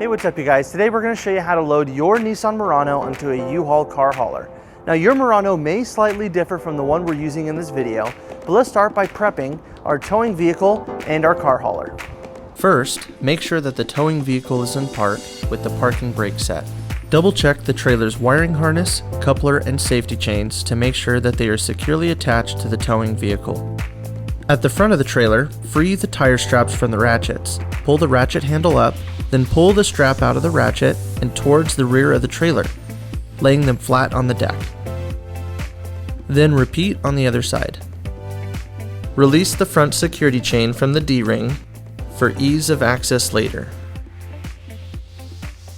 Hey, what's up you guys? Today we're going to show you how to load your Nissan Murano onto a U-Haul car hauler. Now your Murano may slightly differ from the one we're using in this video, but let's start by prepping our towing vehicle and our car hauler. First, make sure that the towing vehicle is in park with the parking brake set. Double check the trailer's wiring harness, coupler, and safety chains to make sure that they are securely attached to the towing vehicle. At the front of the trailer, free the tire straps from the ratchets. Pull the ratchet handle up, then pull the strap out of the ratchet and towards the rear of the trailer, laying them flat on the deck. Then repeat on the other side. Release the front security chain from the D-ring for ease of access later.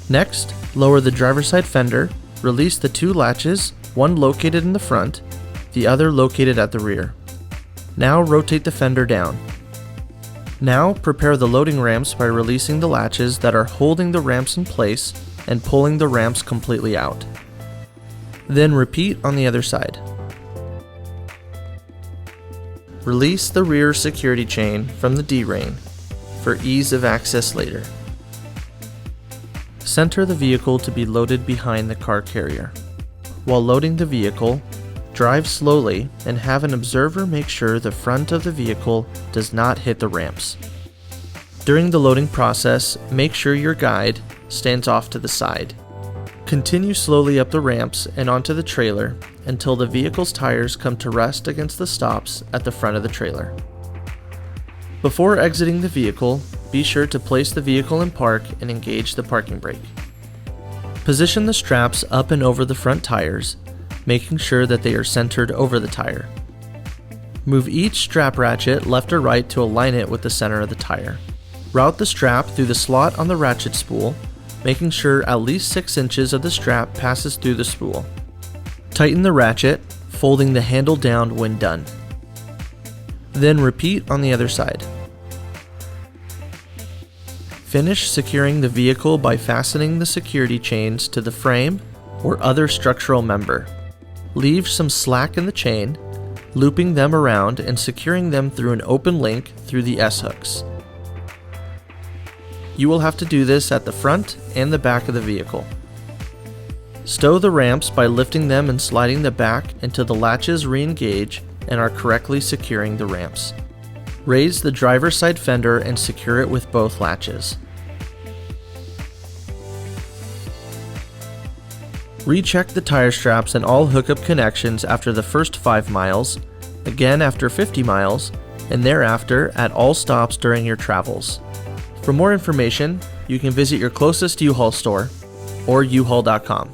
Next, lower the driver's side fender, release the two latches, one located in the front, the other located at the rear. Now rotate the fender down. Now prepare the loading ramps by releasing the latches that are holding the ramps in place and pulling the ramps completely out. Then repeat on the other side. Release the rear security chain from the D-ring for ease of access later. Center the vehicle to be loaded behind the car carrier. While loading the vehicle, drive slowly and have an observer make sure the front of the vehicle does not hit the ramps. During the loading process, make sure your guide stands off to the side. Continue slowly up the ramps and onto the trailer until the vehicle's tires come to rest against the stops at the front of the trailer. Before exiting the vehicle, be sure to place the vehicle in park and engage the parking brake. Position the straps up and over the front tires, making sure that they are centered over the tire. Move each strap ratchet left or right to align it with the center of the tire. Route the strap through the slot on the ratchet spool, making sure at least 6 inches of the strap passes through the spool. Tighten the ratchet, folding the handle down when done. Then repeat on the other side. Finish securing the vehicle by fastening the security chains to the frame or other structural member. Leave some slack in the chain, looping them around and securing them through an open link through the S-hooks. You will have to do this at the front and the back of the vehicle. Stow the ramps by lifting them and sliding the back until the latches re-engage and are correctly securing the ramps. Raise the driver's side fender and secure it with both latches. Recheck the tire straps and all hookup connections after the first 5 miles, again after 50 miles, and thereafter at all stops during your travels. For more information, you can visit your closest U-Haul store or uhaul.com.